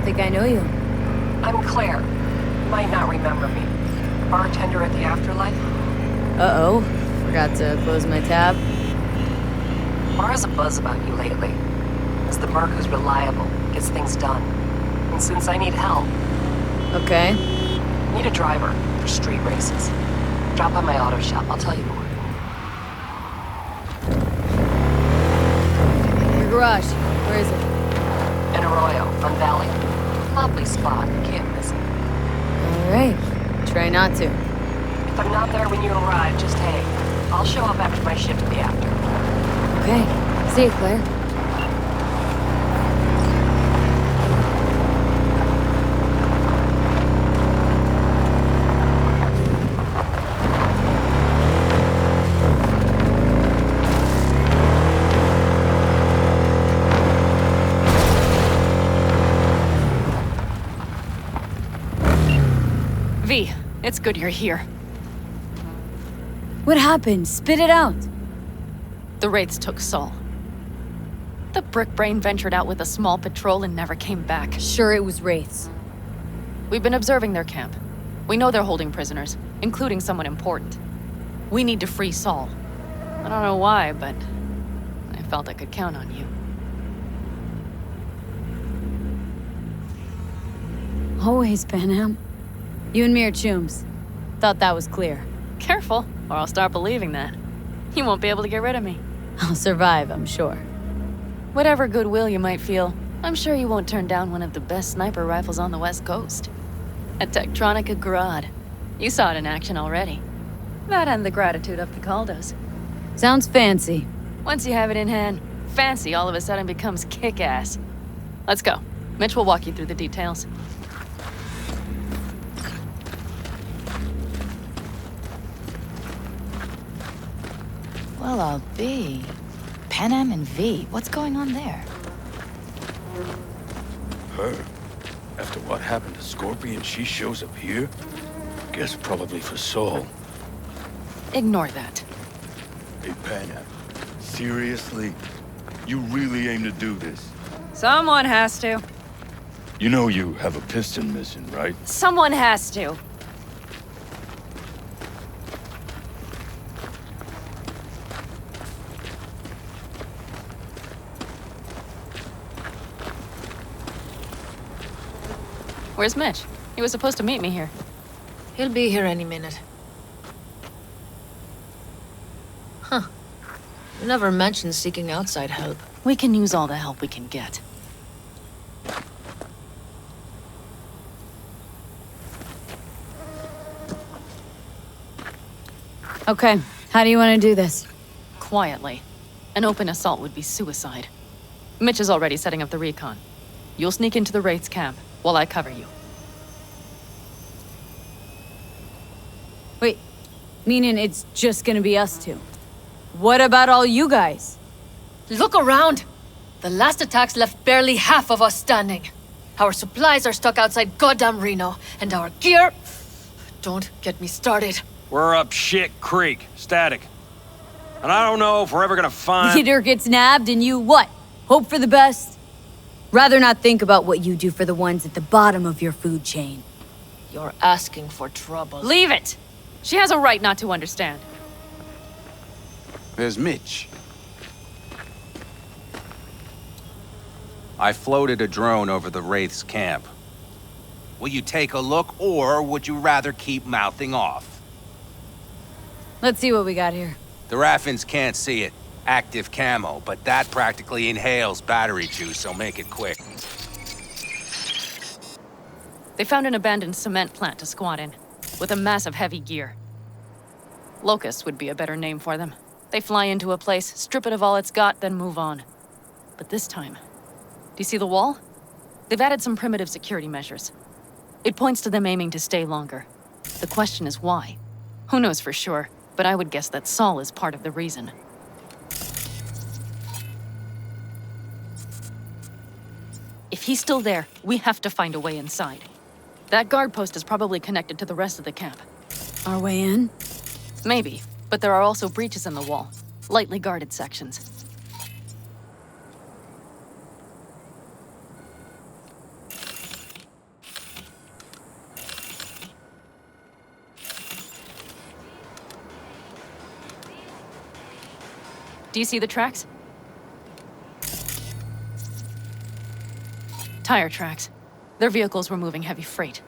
think I know you. I'm Claire. You might not remember me. Bartender at the Afterlife. Uh-oh. Forgot to close my tab. Bar has a buzz about you lately. As the merc who's reliable, gets things done. And since I need help, Okay. need a driver for street races. Drop by my auto shop, I'll tell you more. Your garage. Where is it? In Arroyo, on Valley. Lovely spot, can't miss it. Alright. Try not to. If I'm not there when you arrive, just hey. I'll show up after my shift at the After. Okay. See you, Claire. V, it's good you're here. What happened? Spit it out. The Wraiths took Saul. The brick brain ventured out with a small patrol and never came back. Sure, it was Wraiths. We've been observing their camp. We know they're holding prisoners, including someone important. We need to free Saul. I don't know why, but I felt I could count on you. Always, Panam. You and me are chums. Thought that was clear. Careful, or I'll start believing that. You won't be able to get rid of me. I'll survive, I'm sure. Whatever goodwill you might feel, I'm sure you won't turn down one of the best sniper rifles on the West Coast. A Tektronica Grad. You saw it in action already. That and the gratitude of Picaldo's. Sounds fancy. Once you have it in hand, fancy all of a sudden becomes kick-ass. Let's go. Mitch will walk you through the details. Well, I'll be. Panam and V, what's going on there? Her? After what happened to Scorpion, she shows up here? Guess probably for Saul. Ignore that. Hey, Panam. Seriously? You really aim to do this? Someone has to. You know you have a piston missing, right? Someone has to. Where's Mitch? He was supposed to meet me here. He'll be here any minute. Huh. You never mentioned seeking outside help. We can use all the help we can get. Okay, how do you want to do this? Quietly. An open assault would be suicide. Mitch is already setting up the recon. You'll sneak into the Wraith's camp while I cover you. Wait, meaning it's just gonna be us two? What about all you guys? Look around! The last attacks left barely half of us standing. Our supplies are stuck outside goddamn Reno, and our gear... Don't get me started. We're up shit creek, static. And I don't know if we're ever gonna find... Leader gets nabbed and you what? Hope for the best? Rather not think about what you do for the ones at the bottom of your food chain. You're asking for trouble. Leave it! She has a right not to understand. There's Mitch. I floated a drone over the Wraith's camp. Will you take a look, or would you rather keep mouthing off? Let's see what we got here. The Raffins can't see it. Active camo, but that practically inhales battery juice, so make it quick. They found an abandoned cement plant to squat in, with a massive heavy gear. Locusts would be a better name for them. They fly into a place, strip it of all it's got, then move on. But this time, do you see the wall? They've added some primitive security measures. It points to them aiming to stay longer. The question is why? Who knows for sure, but I would guess that Saul is part of the reason. If he's still there, we have to find a way inside. That guard post is probably connected to the rest of the camp. Our way in? Maybe, but there are also breaches in the wall. Lightly guarded sections. Do you see the tracks? Tire tracks. Their vehicles were moving heavy freight.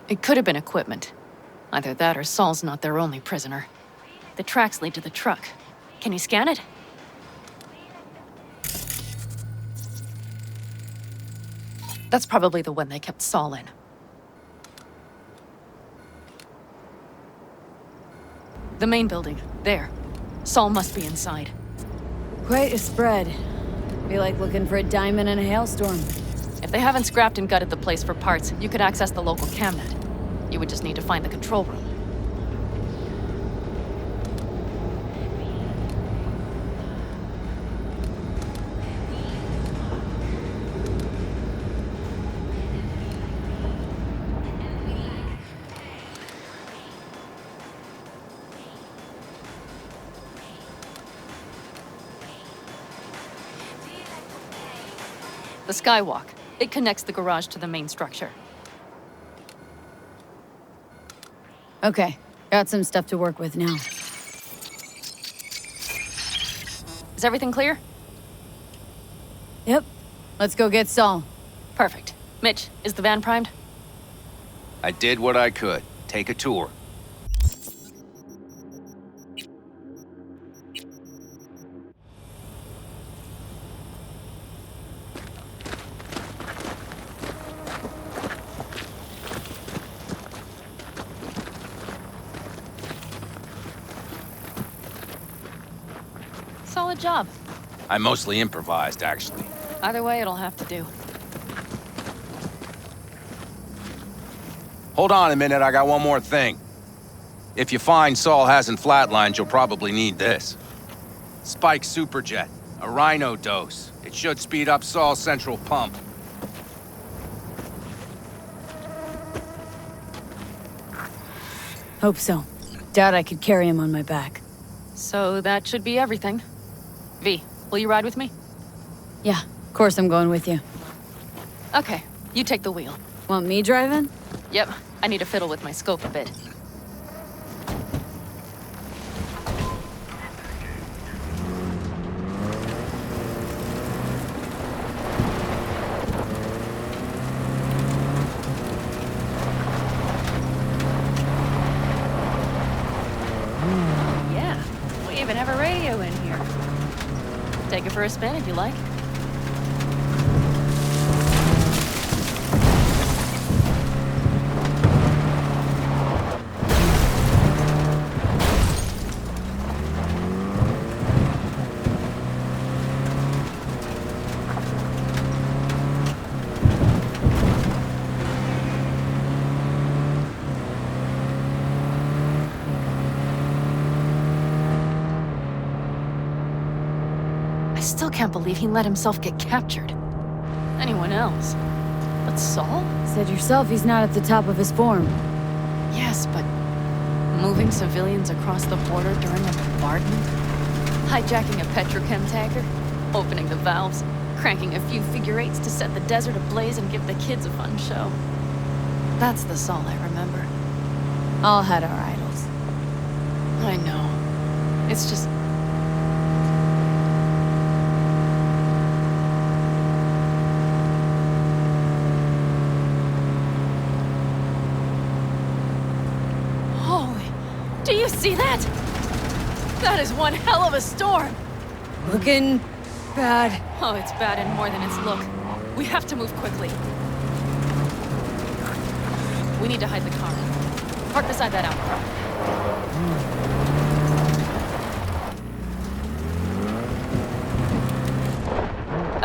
It could have been equipment. Either that or Saul's not their only prisoner. The tracks lead to the truck. Can you scan it? That's probably the one they kept Saul in. The main building. There. Saul must be inside. Quite a spread. Be like looking for a diamond in a hailstorm. If they haven't scrapped and gutted the place for parts, you could access the local camnet. You would just need to find the control room. The skywalk. It connects the garage to the main structure. Okay, got some stuff to work with now. Is everything clear? Yep. Let's go get Saul. Perfect. Mitch, is the van primed? I did what I could. Take a tour. Solid job. I mostly improvised, actually. Either way, it'll have to do. Hold on a minute, I got one more thing. If you find Saul hasn't flatlined, you'll probably need this. Spike Superjet, a Rhino dose. It should speed up Saul's central pump. Hope so. Doubt I could carry him on my back. So that should be everything. V, will you ride with me? Yeah, of course I'm going with you. Okay, you take the wheel. Want me driving? Yep, I need to fiddle with my scope a bit. Yeah, we even have a radio in here. Take it for a spin if you like. I still can't believe he let himself get captured. Anyone else? But Saul? Said yourself he's not at the top of his form. Yes, but moving civilians across the border during a bombardment? Hijacking a petrochem tanker? Opening the valves? Cranking a few figure eights to set the desert ablaze and give the kids a fun show? That's the Saul I remember. All had our idols. I know. It's just... Do you see that? That is one hell of a storm! Looking bad. Oh, it's bad in more than its look. We have to move quickly. We need to hide the car. Park beside that outcrop.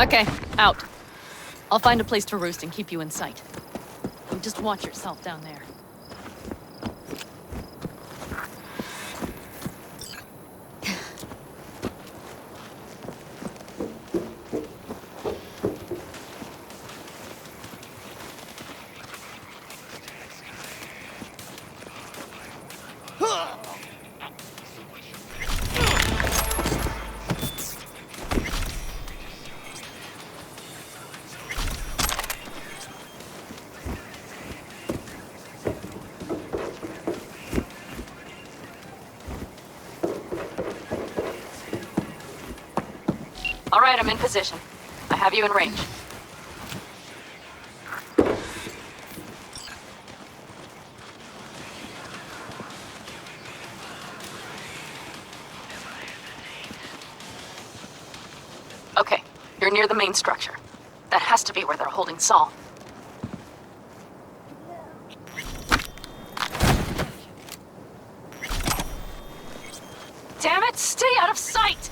Okay, out. I'll find a place to roost and keep you in sight. You just watch yourself down there. All right, I'm in position. I have you in range. Okay, you're near the main structure. That has to be where they're holding Saul. Damn it, stay out of sight!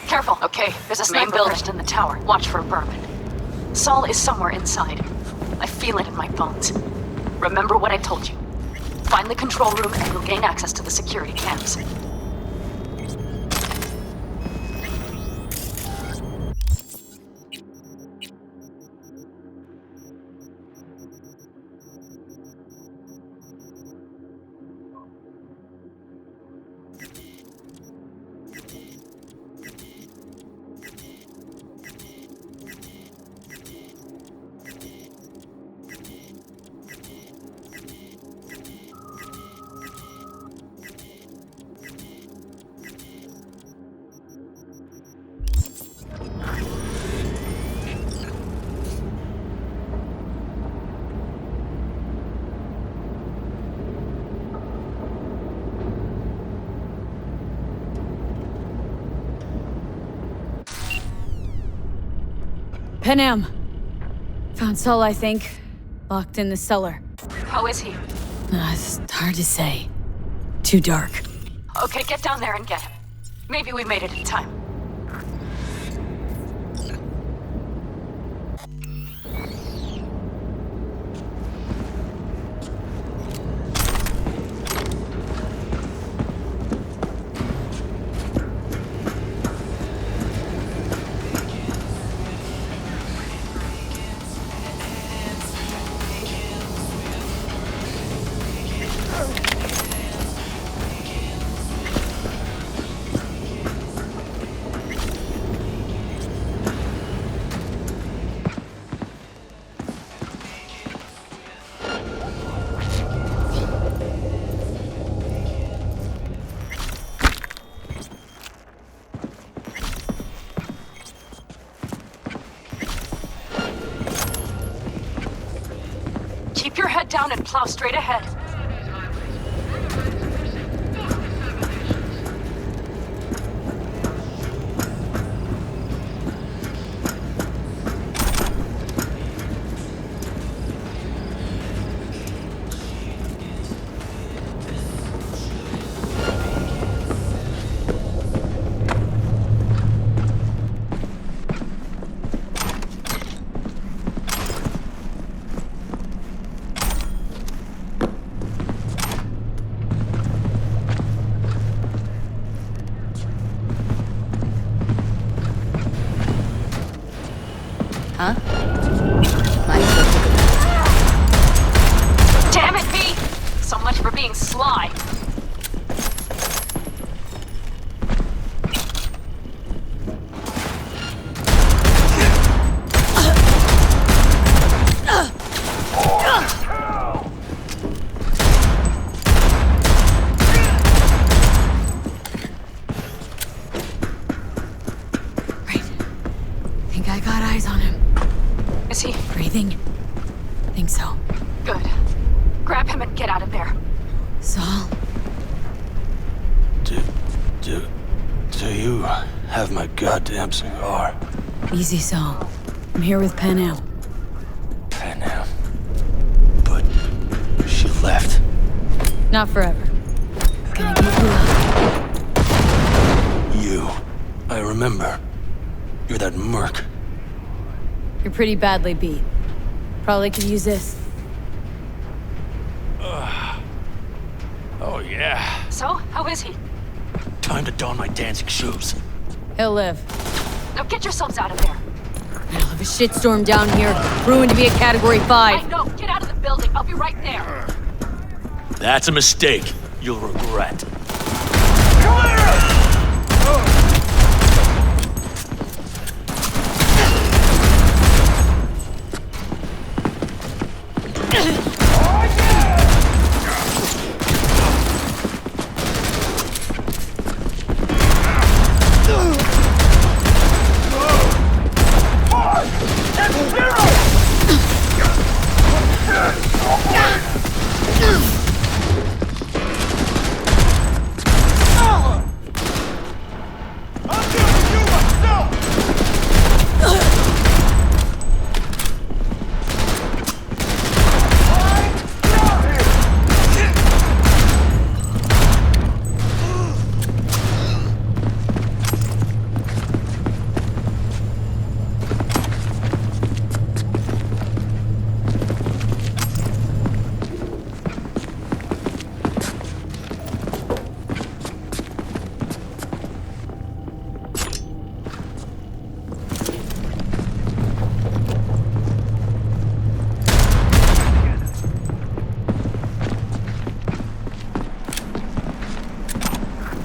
Careful. Okay, there's a sniper perched in the tower. Watch for a Berman. Saul is somewhere inside. I feel it in my bones. Remember what I told you. Find the control room and you'll gain access to the security cams. Panam. Found Saul, I think. Locked in the cellar. How is he? It's hard to say. Too dark. Okay, get down there and get him. Maybe we made it in time. Keep your head down and plow straight ahead. Huh? Might as well look at that. Damn it, V! So much for being sly. Right. Think I got eyes on him. Is he? Breathing? Think so. Good. Grab him and get out of there. Saul? Do you have my goddamn cigar? Easy, Saul. I'm here with Panam. Panam. But she left. Not forever. Gonna get you out. You. I remember. You're that merc. You're pretty badly beat. Probably could use this. Oh, yeah. So, how is he? Time to don my dancing shoes. He'll live. Now get yourselves out of there. Middle of a shitstorm down here. Ruined to be a Category 5. I know. Get out of the building. I'll be right there. That's a mistake. You'll regret.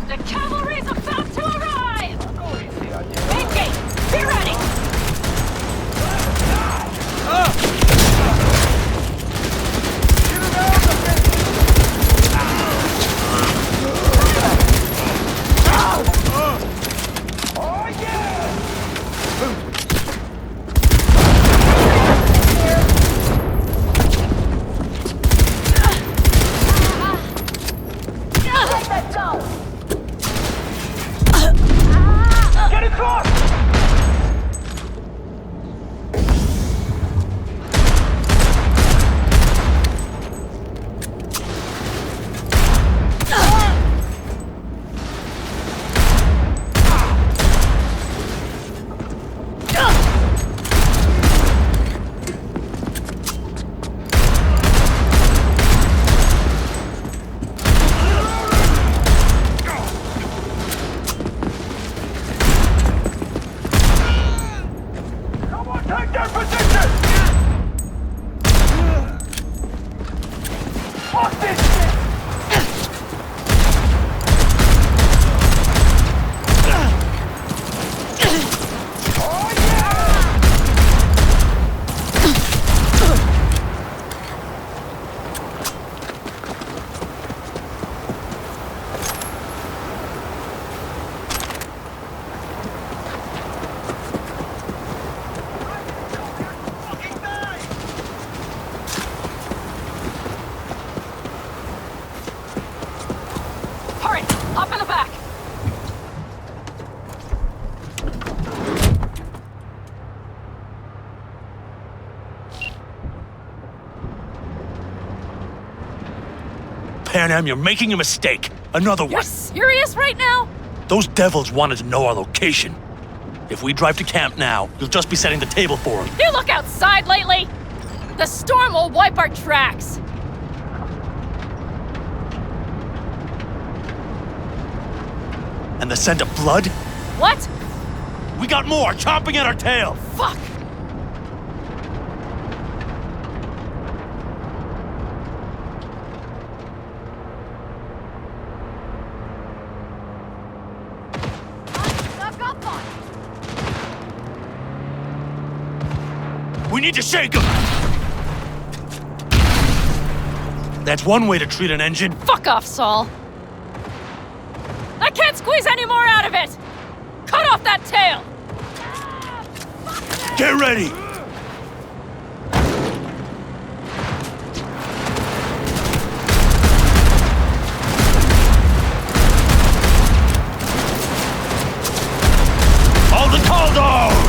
The cavalry's about to arrive! Main gate, be ready! Hurry! Hop in the back! Panam, you're making a mistake. Another You're one. serious right now? Those devils wanted to know our location. If we drive to camp now, you'll just be setting the table for them. You look outside lately? The storm will wipe our tracks. And the scent of blood? What? We got more chomping at our tail. Fuck! We need to shake him! That's one way to treat an engine. Fuck off, Saul! I can't squeeze any more out of it! Cut off that tail! Get ready! All the Caldos!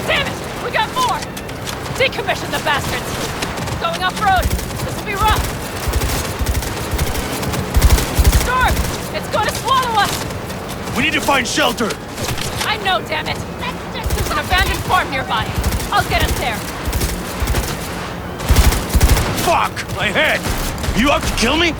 Damn it! We got more! Decommission the bastards! Going off-road! This will be rough! Storm! It's going to swallow us! We need to find shelter! I know, damn it! There's an abandoned farm nearby. I'll get us there. Fuck! My head! You out to kill me?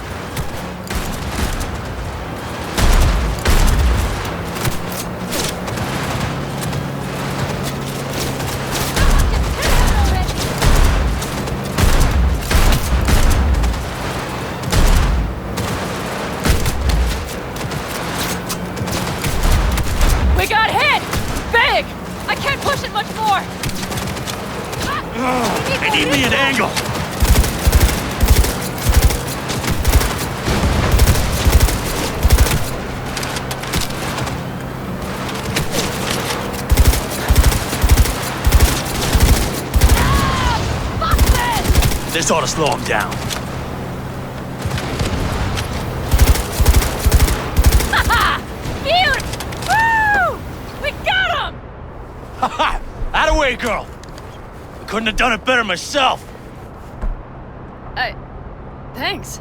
We got hit! Big! I can't push it much more! They need me at angle! This ought to slow him down. Haha! Huge! Woo! We got him! Haha! Attaway, girl! I couldn't have done it better myself! Thanks.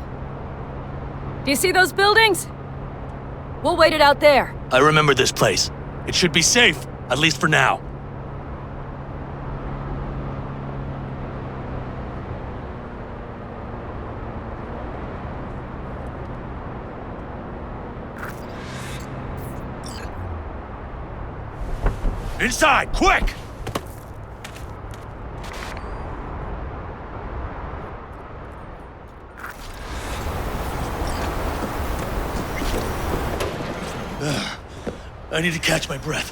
Do you see those buildings? We'll wait it out there. I remember this place. It should be safe, at least for now. Inside, quick! I need to catch my breath.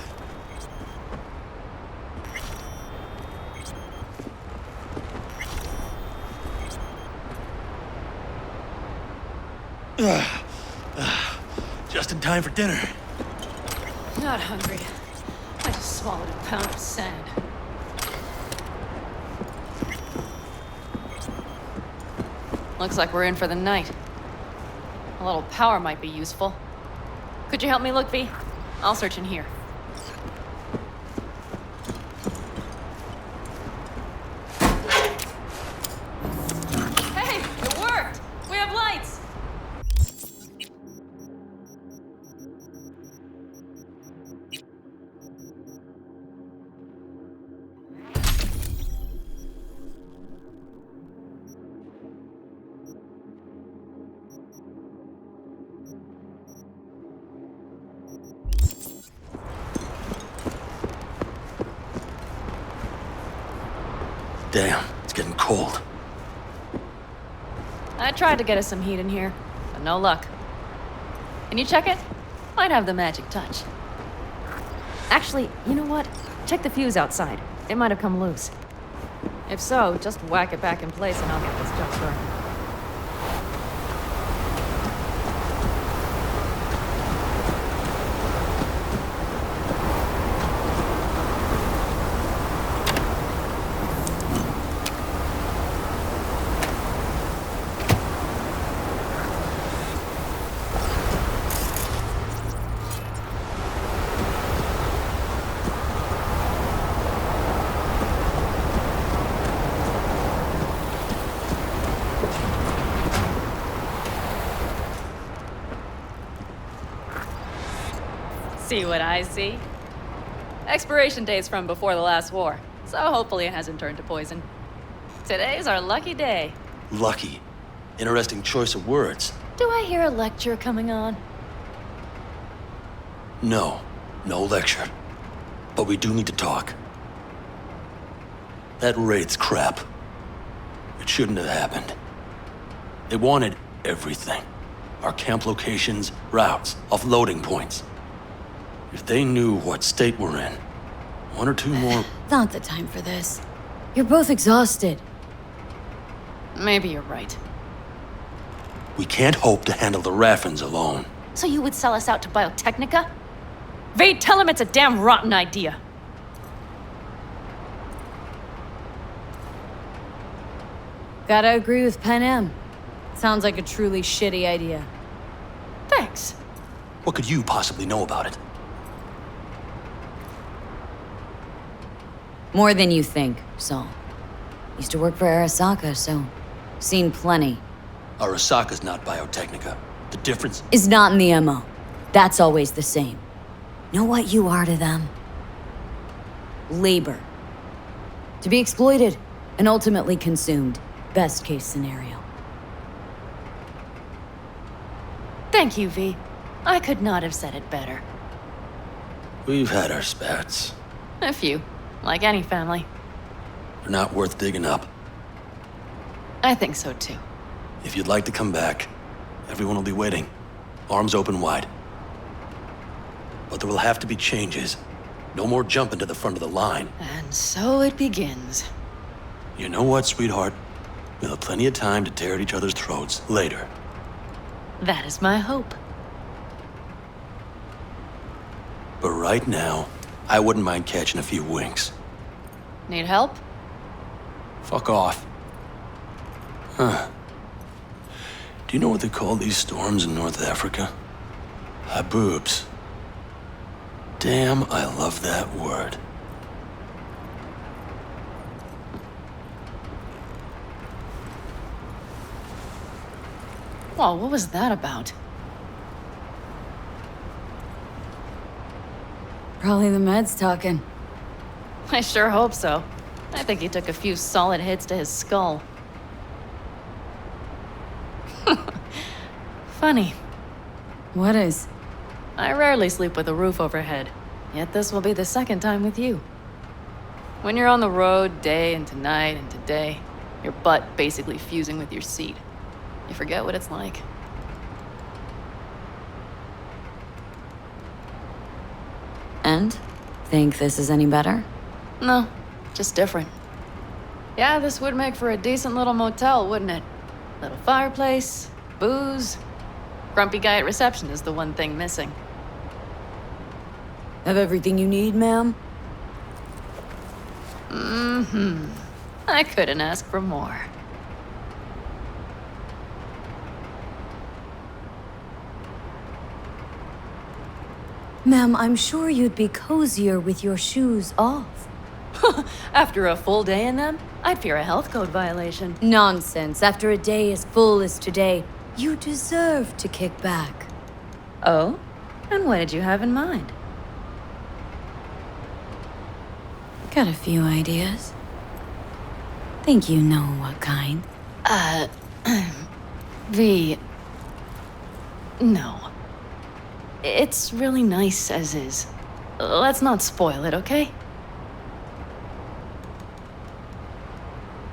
Just in time for dinner. Not hungry. I just swallowed a pound of sand. Looks like we're in for the night. A little power might be useful. Could you help me look, V? I'll search in here. Hey, it worked! We have lights! Damn, it's getting cold. I tried to get us some heat in here, but no luck. Can you check it? Might have the magic touch. Actually, you know what? Check the fuse outside. It might have come loose. If so, just whack it back in place and I'll get this junk burning. See what I see? Expiration date's from before the last war, so hopefully it hasn't turned to poison. Today's our lucky day. Lucky. Interesting choice of words. Do I hear a lecture coming on? No, no lecture. But we do need to talk. That raid's crap. It shouldn't have happened. They wanted everything. Our camp locations, routes, offloading points. If they knew what state we're in, one or two more... Not the time for this. You're both exhausted. Maybe you're right. We can't hope to handle the Raffins alone. So you would sell us out to Biotechnica? Vade, tell him it's a damn rotten idea. Gotta agree with Pen M. Sounds like a truly shitty idea. Thanks. What could you possibly know about it? More than you think, Saul. Used to work for Arasaka, so seen plenty. Arasaka's not Biotechnica. The difference... Is not in the MO. That's always the same. Know what you are to them? Labor. To be exploited and ultimately consumed. Best case scenario. Thank you, V. I could not have said it better. We've had our spats. A few, like any family. They're not worth digging up. I think so too. If you'd like to come back, everyone will be waiting. Arms open wide. But there will have to be changes. No more jumping to the front of the line. And so it begins. You know what, sweetheart? We'll have plenty of time to tear at each other's throats later. That is my hope. But right now, I wouldn't mind catching a few winks. Need help? Fuck off. Huh. Do you know what they call these storms in North Africa? Haboobs. Damn, I love that word. Whoa, what was that about? Probably the meds talking. I sure hope so. I think he took a few solid hits to his skull. Funny. What is? I rarely sleep with a roof overhead, yet this will be the second time with you. When you're on the road day into night into day, your butt basically fusing with your seat. You forget what it's like. And? Think this is any better? No, just different. Yeah, this would make for a decent little motel, wouldn't it? Little fireplace, booze. Grumpy guy at reception is the one thing missing. Have everything you need, ma'am? Mm-hmm. I couldn't ask for more. Ma'am, I'm sure you'd be cozier with your shoes off. After a full day in them, I'd fear a health code violation. Nonsense. After a day as full as today, you deserve to kick back. Oh? And what did you have in mind? Got a few ideas. Think you know what kind. V... No. It's really nice as is. Let's not spoil it, okay?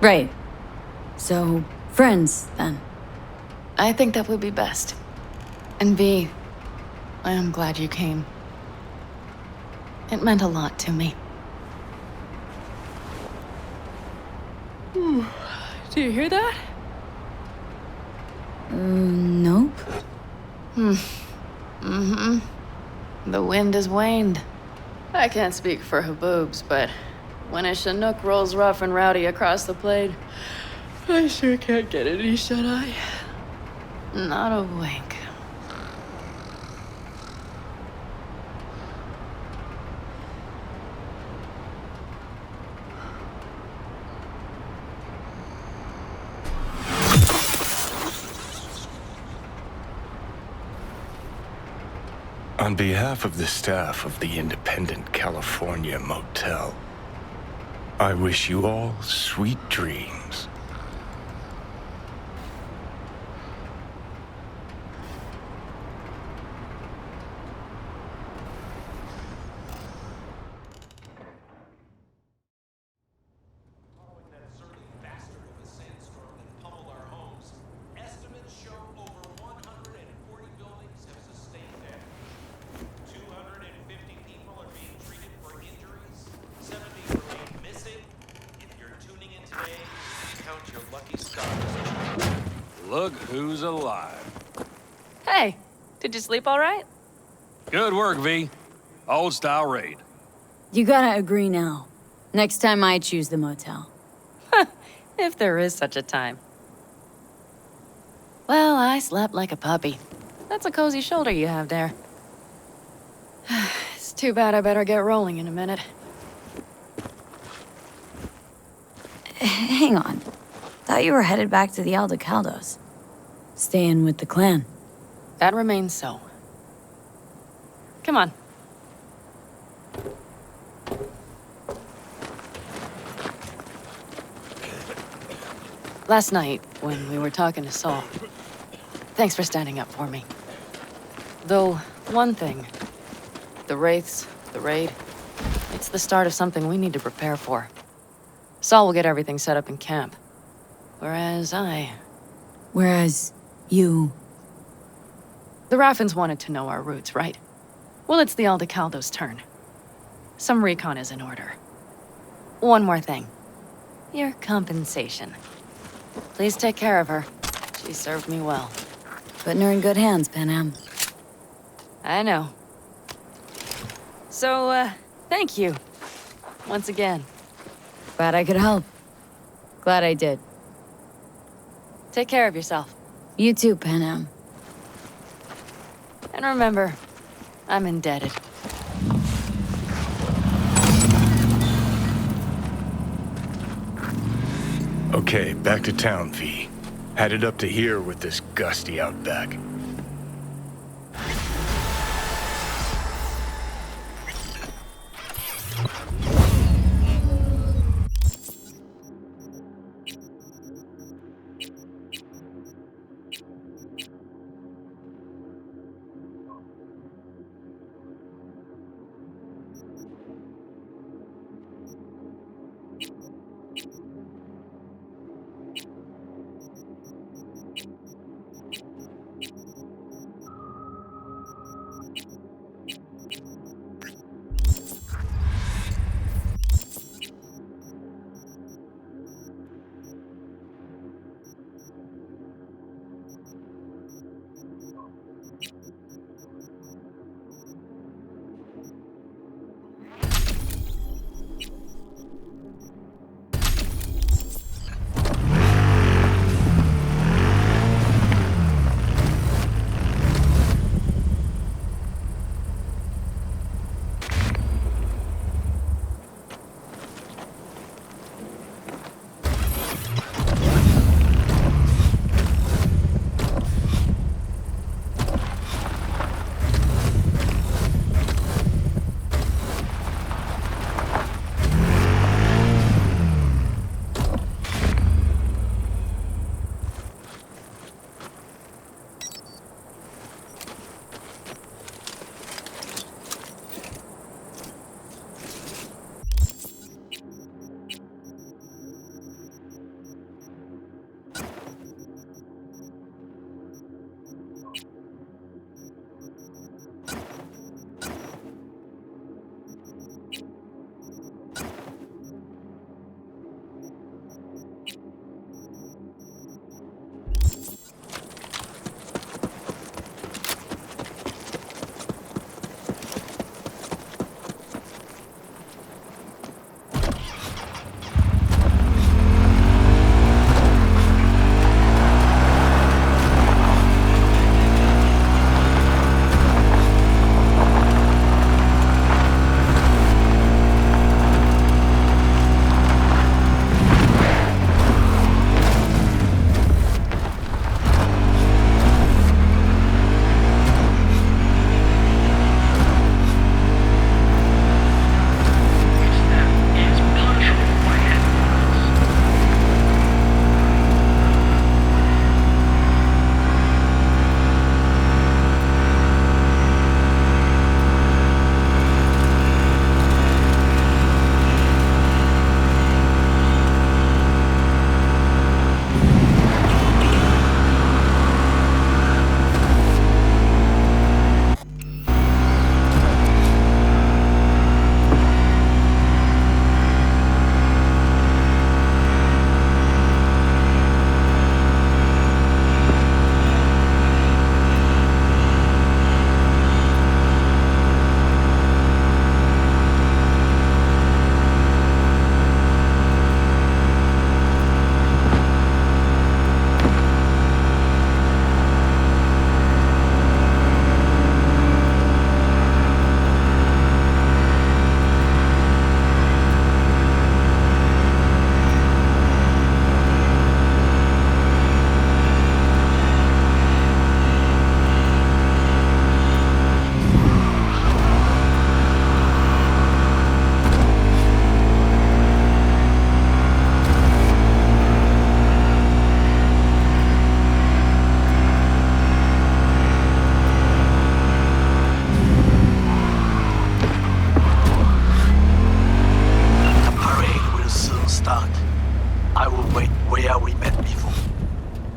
Right. So, friends, then. I think that would be best. And V, I am glad you came. It meant a lot to me. Do you hear that? Nope. Mm-hmm. The wind has waned. I can't speak for Haboobs, but when a Chinook rolls rough and rowdy across the plain, I sure can't get any shut-eye. Not a wink. On behalf of the staff of the Independent California Motel, I wish you all sweet dreams. look who's alive. Hey, did you sleep all right? Good work, V. Old style raid. You gotta agree now. Next time I choose the motel. If there is such a time. Well, I slept like a puppy. That's a cozy shoulder you have there. It's too bad I better get rolling in a minute. Hang on. Thought you were headed back to the Aldecaldos. Staying with the clan. That remains so. Come on. Last night, when we were talking to Saul, thanks for standing up for me. Though, one thing. The Wraiths, the raid, it's the start of something we need to prepare for. Saul will get everything set up in camp. Whereas you... The Raffins wanted to know our roots, right? Well, it's the Aldecaldos' turn. Some recon is in order. One more thing. Your compensation. Please take care of her. She served me well. Putting her in good hands, Panam. I know. So, thank you. Once again. Glad I could help. Glad I did. Take care of yourself. You too, Panam. And remember, I'm indebted. Okay, back to town, V. Headed up to here with this gusty outback.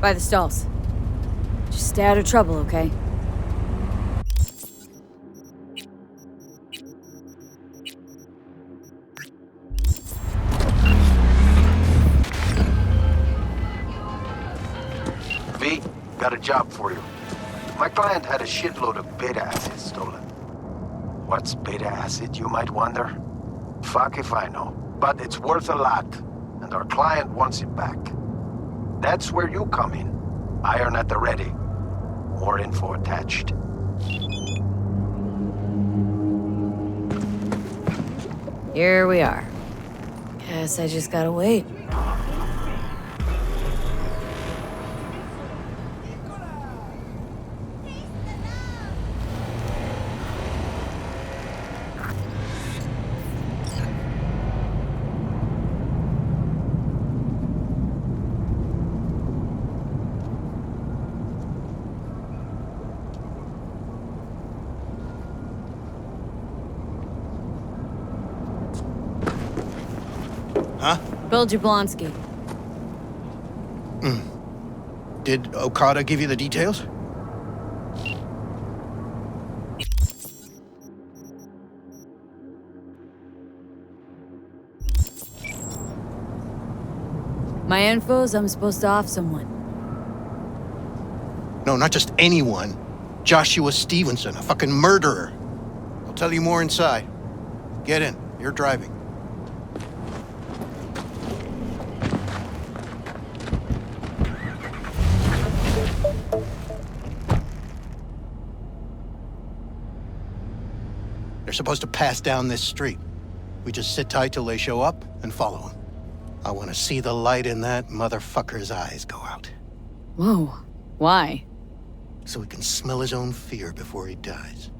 By the stalls. Just stay out of trouble, okay? V, got a job for you. My client had a shitload of beta acid stolen. What's beta acid, you might wonder? Fuck if I know. But it's worth a lot, and our client wants it back. That's where you come in. Iron at the ready. More info attached. Here we are. Guess I just gotta wait. Huh? Bill Jablonski. Did Okada give you the details? My info's I'm supposed to off someone. No, not just anyone. Joshua Stevenson, a fucking murderer. I'll tell you more inside. Get in. You're driving. They're supposed to pass down this street. We just sit tight till they show up and follow them. I want to see the light in that motherfucker's eyes go out. Whoa. Why? So he can smell his own fear before he dies.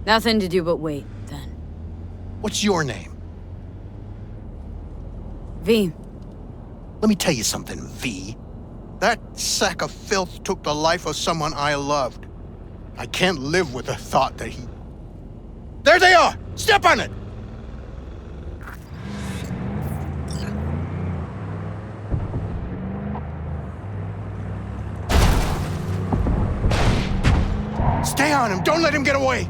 Nothing to do but wait, then. What's your name? V. Let me tell you something, V. That sack of filth took the life of someone I loved. I can't live with the thought that he... There they are! Step on it! Stay on him! Don't let him get away!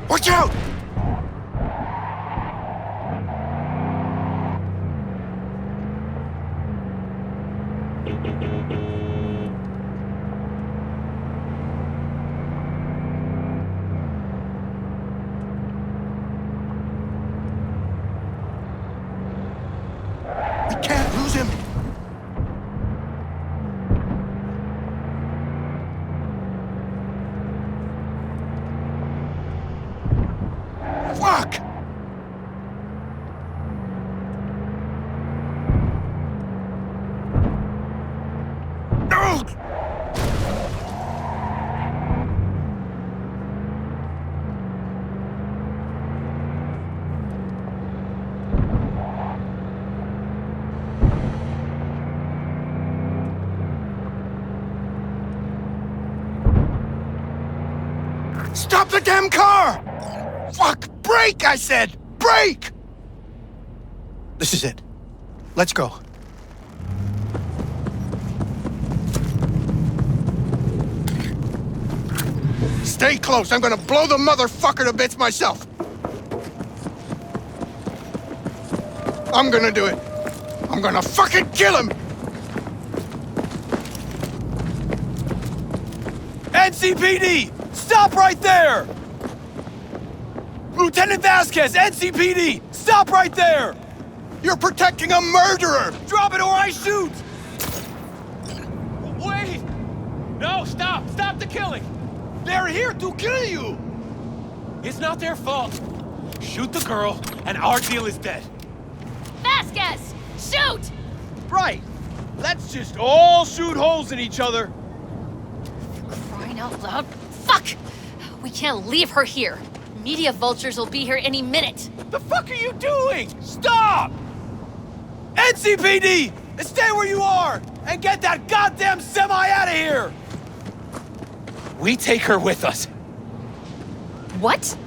Watch out! We can't lose him! Fuck! No! Stop the damn car! Fuck! Brake, I said! Brake! This is it. Let's go. Stay close. I'm gonna blow the motherfucker to bits myself. I'm gonna do it. I'm gonna fucking kill him! NCPD! Stop right there! Lieutenant Vasquez, NCPD! Stop right there! You're protecting a murderer! Drop it or I shoot! Wait! No, stop! Stop the killing! They're here to kill you! It's not their fault. Shoot the girl, and our deal is dead. Vasquez! Shoot! Right! Let's just all shoot holes in each other. Crying out loud. Fuck! We can't leave her here. Media vultures will be here any minute. The fuck are you doing? Stop! NCPD! Stay where you are! And get that goddamn semi out of here! We take her with us. What?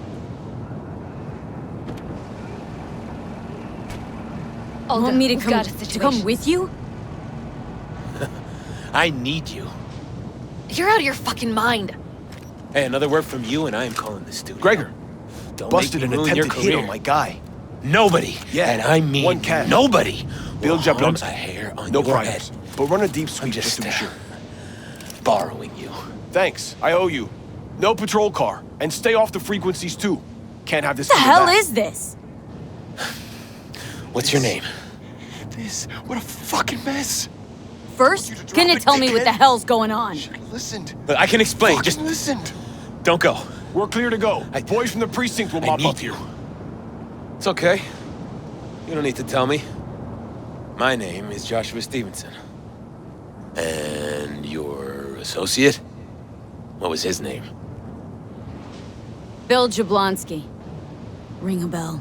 Olga, Want me to we've got a come situation. with you? I need you. You're out of your fucking mind. Hey, another word from you and I am calling the studio. Gregor, Don't busted make an me ruin your attempted hit career. on my guy. Nobody, Yeah, and I mean one cat. nobody, Bill will harm Jablonski. a hair on No your priors, head. but run a deep I'm sweep just to be sure. borrowing you. Thanks, I owe you. No patrol car, and stay off the frequencies too. Can't have this. What the in your hell back. is this? What's your name? What a fucking mess. First, you to drop gonna it, tell me what the dickhead. hell's going on. Should've listened. Look, I can explain. Fucking Just listened. don't go. We're clear to go. Boys from the precinct will I mop need up you. here. It's okay. You don't need to tell me. My name is Joshua Stevenson. And your associate? What was his name? Bill Jablonski. Ring a bell.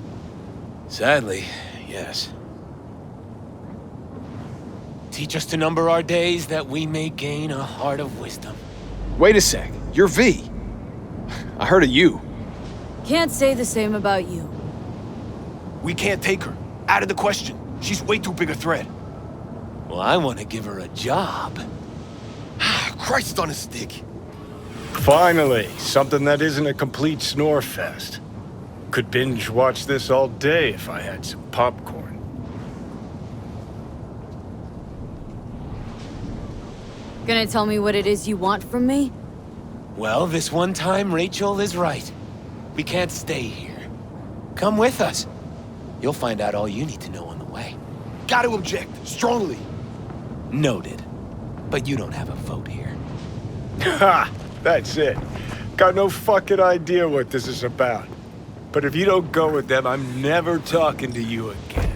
Sadly, yes. Teach us to number our days that we may gain a heart of wisdom. Wait a sec. You're V. I heard of you. Can't say the same about you. We can't take her. Out of the question. She's way too big a threat. Well, I want to give her a job. Christ on a stick. Finally, something that isn't a complete snore fest. Could binge watch this all day if I had some popcorn. Gonna tell me what it is you want from me? Well, this one time, Rachel is right. We can't stay here. Come with us. You'll find out all you need to know on the way. Gotta object. Strongly. Noted. But you don't have a vote here. Ha! That's it. Got no fucking idea what this is about. But if you don't go with them, I'm never talking to you again.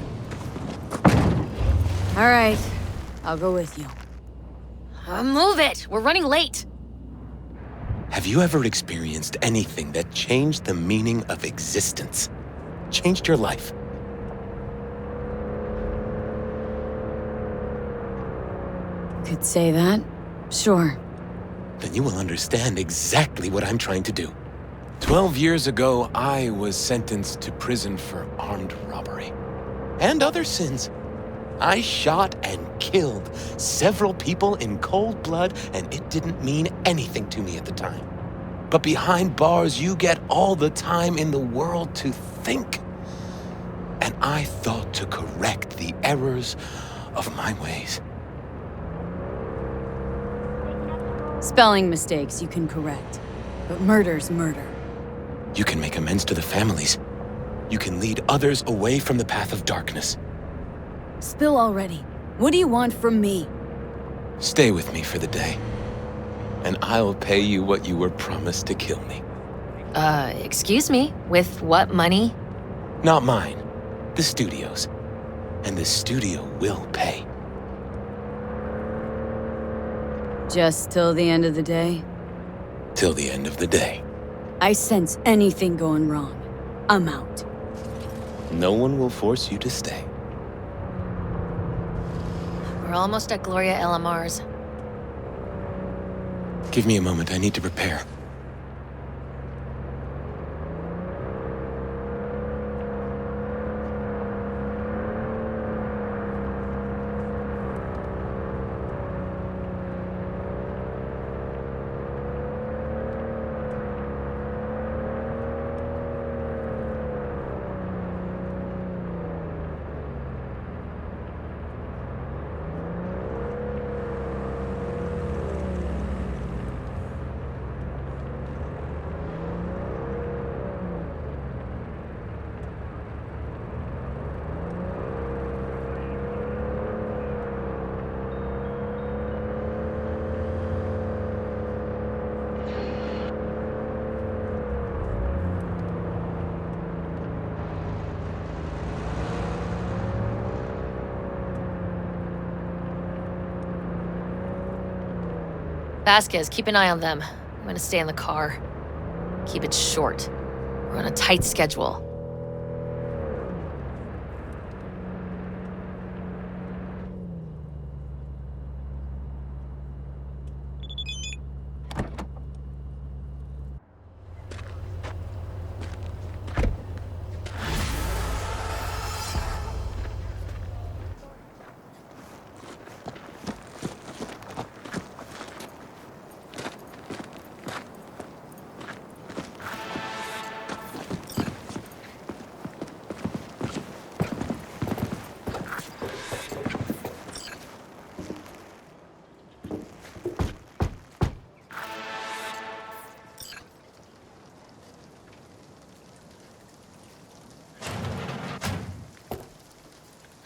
All right, I'll go with you. Move it! We're running late. Have you ever experienced anything that changed the meaning of existence? Changed your life? Could say that. Sure. Then you will understand exactly what I'm trying to do. 12 years ago, I was sentenced to prison for armed robbery. And other sins. I shot and killed several people in cold blood, and it didn't mean anything to me at the time. But behind bars, you get all the time in the world to think. And I thought to correct the errors of my ways. Spelling mistakes you can correct. But murder's murder. You can make amends to the families. You can lead others away from the path of darkness. Spill already. What do you want from me? Stay with me for the day, and I'll pay you what you were promised to kill me. Excuse me? With what money? Not mine, the studio's. And the studio will pay. Just till the end of the day? Till the end of the day. I sense anything going wrong. I'm out. No one will force you to stay. We're almost at Gloria LMR's. Give me a moment, I need to prepare. Vasquez, keep an eye on them. gonna stay in the car. Keep it short. We're on a tight schedule.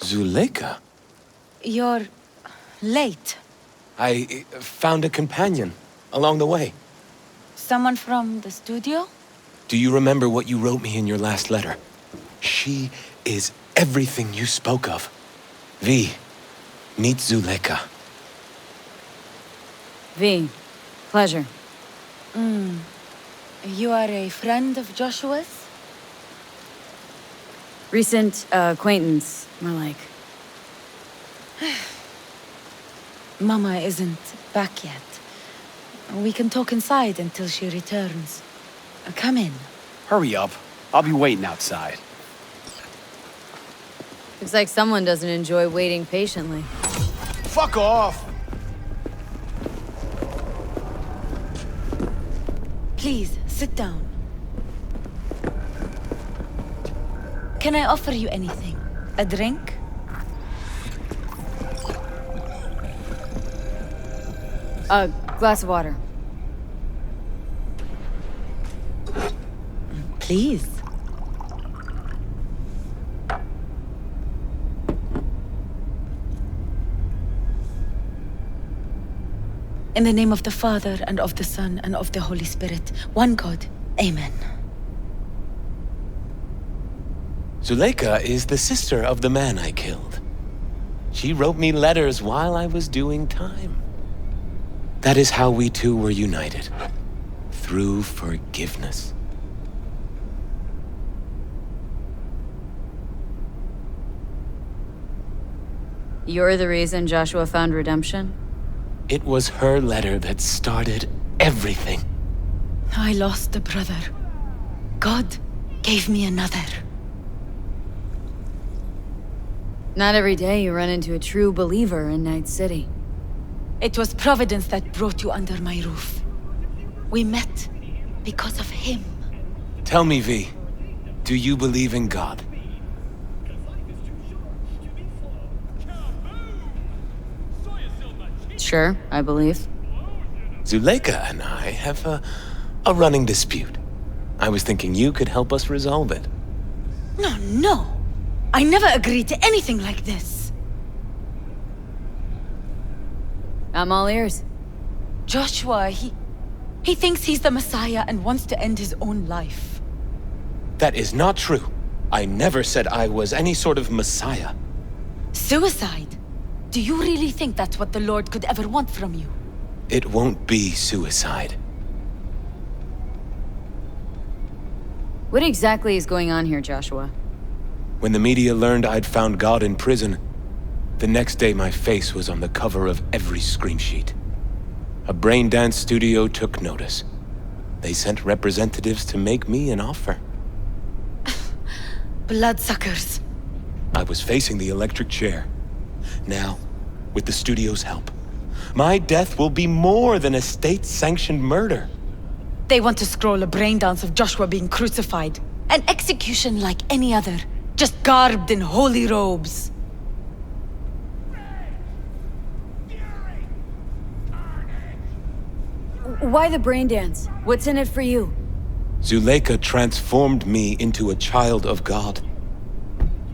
Zuleika? You're late. I found a companion along the way. Someone from the studio? Do you remember what you wrote me in your last letter? She is everything you spoke of. V, meet Zuleika. V, pleasure. You are a friend of Joshua's? Recent acquaintance, more like. Mama isn't back yet. We can talk inside until she returns. Come in. Hurry up. I'll be waiting outside. Looks like someone doesn't enjoy waiting patiently. Fuck off! Please, sit down. Can I offer you anything? A drink? A glass of water. Please. In the name of the Father, and of the Son, and of the Holy Spirit, one God. Amen. Zuleika is the sister of the man I killed. She wrote me letters while I was doing time. That is how we two were united. Through forgiveness. You're the reason Joshua found redemption? It was her letter that started everything. I lost a brother. God gave me another. Not every day you run into a true believer in Night City. It was Providence that brought you under my roof. We met because of him. Tell me, V, do you believe in God? Sure, I believe. Zuleika and I have a running dispute. I was thinking you could help us resolve it. No. I never agreed to anything like this. I'm all ears. Joshua, he thinks he's the Messiah and wants to end his own life. That is not true. I never said I was any sort of Messiah. Suicide? Do you really think that's what the Lord could ever want from you? It won't be suicide. What exactly is going on here, Joshua? When the media learned I'd found God in prison, the next day my face was on the cover of every screen sheet. A brain dance studio took notice. They sent representatives to make me an offer. Bloodsuckers. I was facing the electric chair. Now, with the studio's help, my death will be more than a state-sanctioned murder. They want to scroll a brain dance of Joshua being crucified. An execution like any other, just garbed in holy robes. Why the brain dance? What's in it for you? Zuleika transformed me into a child of God.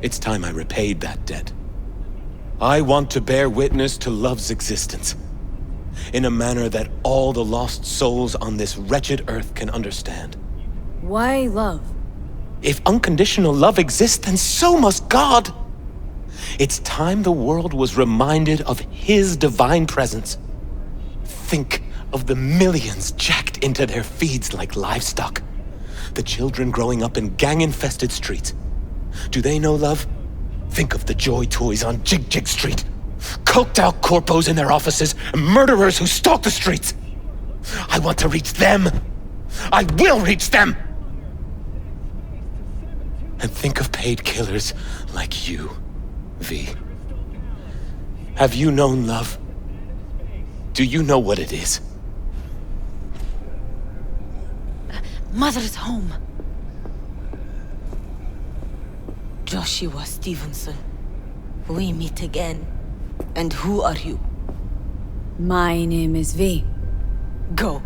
It's time I repaid that debt. I want to bear witness to love's existence, in a manner that all the lost souls on this wretched earth can understand. Why love? If unconditional love exists, then so must God. It's time the world was reminded of His divine presence. Think of the millions jacked into their feeds like livestock. The children growing up in gang-infested streets. Do they know love? Think of the Joy Toys on Jig Jig Street. Coked out corpos in their offices, and murderers who stalk the streets. I want to reach them. I will reach them! And think of paid killers like you, V. Have you known love? Do you know what it is? Mother's home. Joshua Stevenson. We meet again. And who are you? My name is V. Go.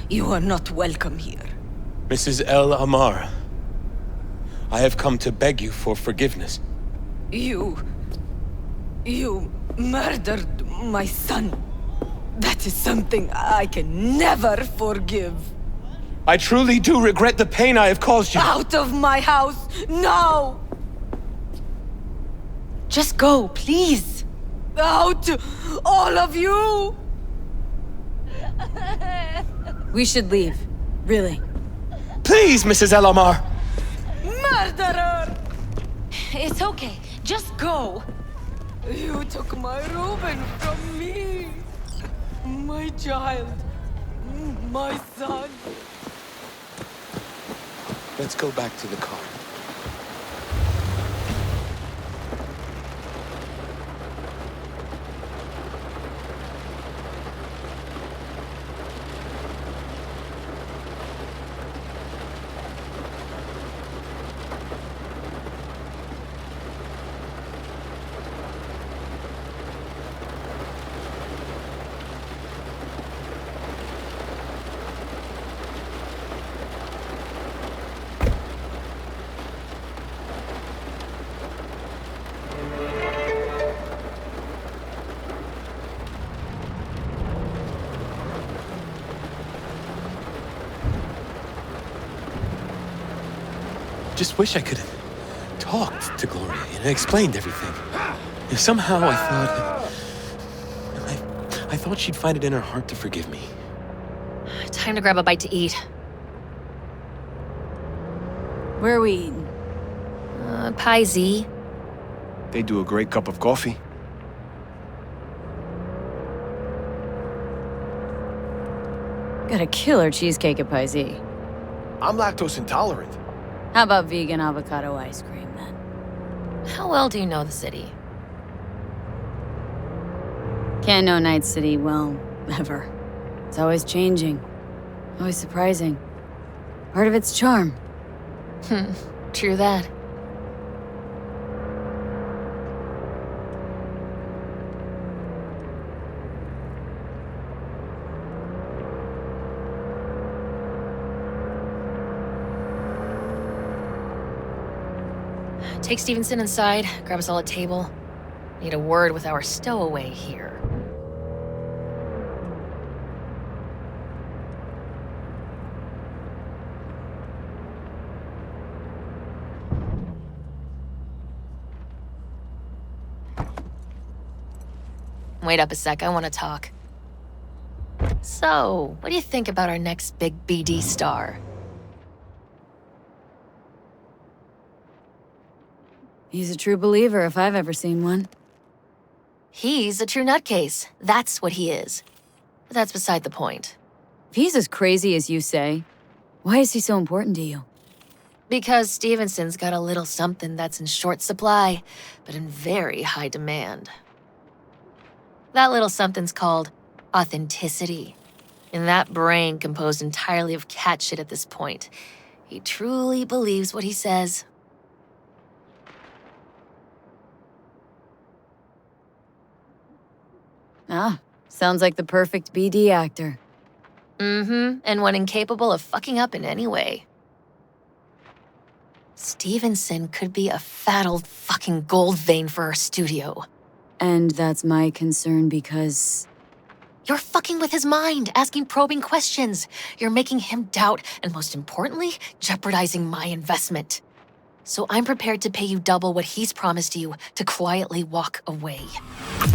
You are not welcome here. Mrs. El Amar, I have come to beg you for forgiveness. You murdered my son. That is something I can never forgive. I truly do regret the pain I have caused you. Out of my house, now! Just go, please. Out, all of you! We should leave. Really. Please, Mrs. El Amar! Murderer! It's okay, just go. You took my Reuben from me. My child. My son. Let's go back to the car. Just wish I could have talked to Gloria and explained everything. If somehow I thought she'd find it in her heart to forgive me. Time to grab a bite to eat. Where are we eating? Pie Z. They do a great cup of coffee. Got a killer cheesecake at Pie Z. I'm lactose intolerant. How about vegan avocado ice cream, then? How well do you know the city? Can't know Night City well, ever. It's always changing. Always surprising. Part of its charm. True that. Take Stevenson inside, grab us all a table. Need a word with our stowaway here. Wait up a sec, I want to talk. So, what do you think about our next big BD star? He's a true believer if I've ever seen one. He's a true nutcase. That's what he is. But that's beside the point. If he's as crazy as you say, why is he so important to you? Because Stevenson's got a little something that's in short supply, but in very high demand. That little something's called authenticity. And that brain composed entirely of cat shit at this point. He truly believes what he says. Ah, sounds like the perfect BD actor. Mm-hmm, and one incapable of fucking up in any way. Stevenson could be a fat old fucking gold vein for our studio. And that's my concern because... You're fucking with his mind, asking probing questions. You're making him doubt, and most importantly, jeopardizing my investment. So I'm prepared to pay you double what he's promised you to quietly walk away.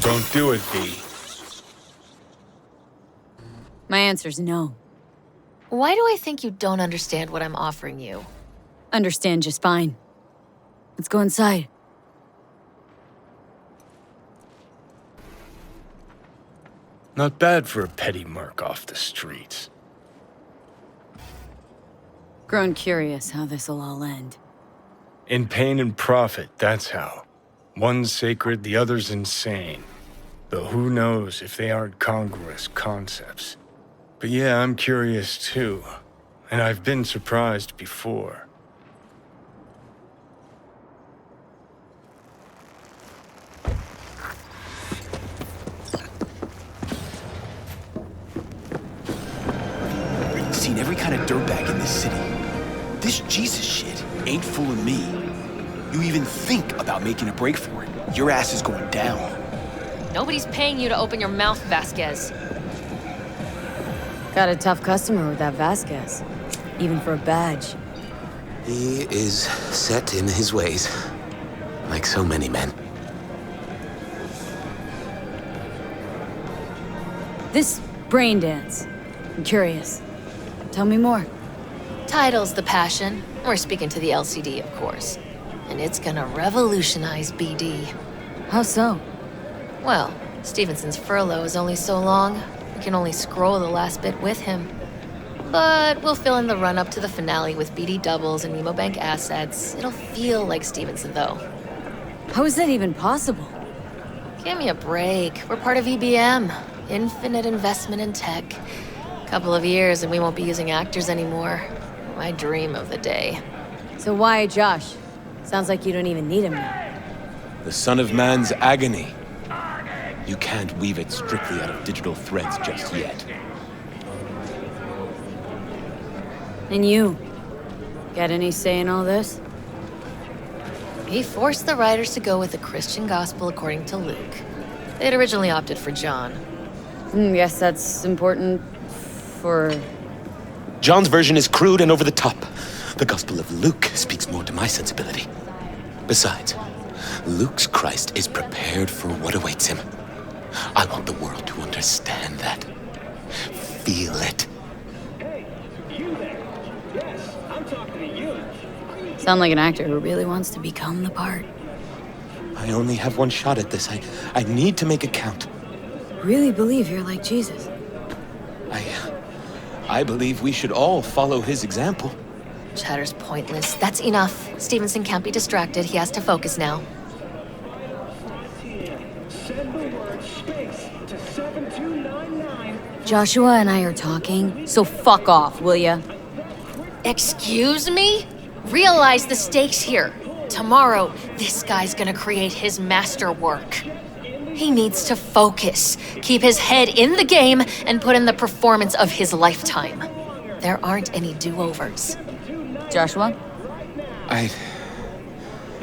Don't do it, V. My answer's no. Why do I think you don't understand what I'm offering you? Understand just fine. Let's go inside. Not bad for a petty merc off the streets. Grown curious how this'll all end. In pain and profit, that's how. One's sacred, the other's insane. Though who knows if they aren't congruous concepts. But yeah, I'm curious too. And I've been surprised before. Seen every kind of dirtbag in this city. This Jesus shit ain't fooling me. You even think about making a break for it, your ass is going down. Nobody's paying you to open your mouth, Vasquez. Got a tough customer with that Vasquez. Even for a badge. He is set in his ways, like so many men. This brain dance. I'm curious. Tell me more. Title's the passion. We're speaking to the LCD, of course. And it's gonna revolutionize BD. How so? Well, Stevenson's furlough is only so long. We can only scroll the last bit with him. But we'll fill in the run-up to the finale with BD doubles and Nemobank assets. It'll feel like Stevenson, though. How is that even possible? Give me a break. We're part of EBM. Infinite investment in tech. Couple of years and we won't be using actors anymore. My dream of the day. So why Josh? Sounds like you don't even need him now. The son of man's agony. You can't weave it strictly out of digital threads just yet. And you? Got any say in all this? He forced the writers to go with the Christian gospel according to Luke. They'd originally opted for John. Guess that's important for... John's version is crude and over the top. The Gospel of Luke speaks more to my sensibility. Besides, Luke's Christ is prepared for what awaits him. I want the world to understand that. Feel it. Hey, you there. Yes, I'm talking to you. Sound like an actor who really wants to become the part. I only have one shot at this. I need to make it count. Really believe you're like Jesus? I believe we should all follow his example. Chatter's pointless. That's enough. Stevenson can't be distracted. He has to focus now. Send the word space to 7299. Joshua and I are talking, so fuck off, will ya? Excuse me? Realize the stakes here. Tomorrow, this guy's gonna create his masterwork. He needs to focus, keep his head in the game, and put in the performance of his lifetime. There aren't any do-overs. Joshua? I'd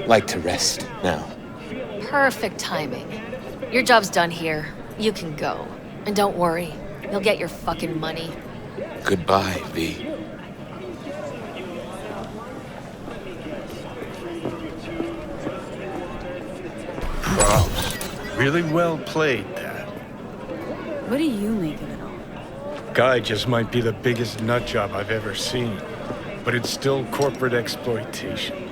like to rest now. Perfect timing. Your job's done here. You can go. And don't worry, you'll get your fucking money. Goodbye, V. Props. Really well played, Dad. What do you make of it all? Guy just might be the biggest nut job I've ever seen. But it's still corporate exploitation.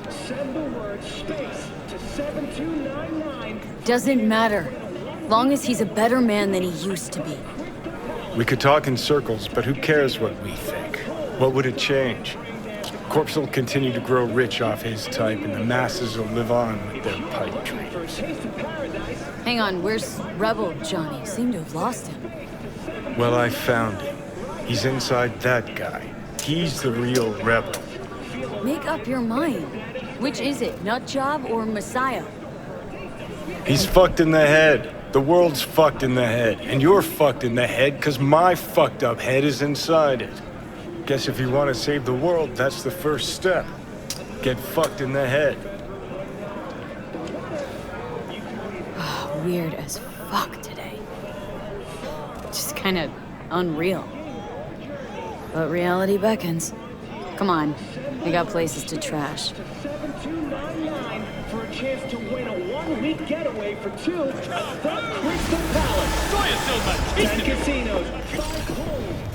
Send the word space to 7299. Doesn't matter. Long as he's a better man than he used to be. We could talk in circles, but who cares what we think? What would it change? Corpse will continue to grow rich off his type, and the masses will live on with their pipe dreams. Hang on, where's Rebel Johnny? Seem to have lost him. Well, I found him. He's inside that guy. He's the real rebel. Make up your mind. Which is it, nut job or Messiah? He's fucked in the head. The world's fucked in the head. And you're fucked in the head because my fucked up head is inside it. Guess if you want to save the world, that's the first step. Get fucked in the head. Weird as fuck today. Just kind of unreal. But reality beckons. Come Come on. We got places to trash. 7299 for a chance to win a one-week getaway for two at the Crystal Palace. 10 casinos, 5 homes,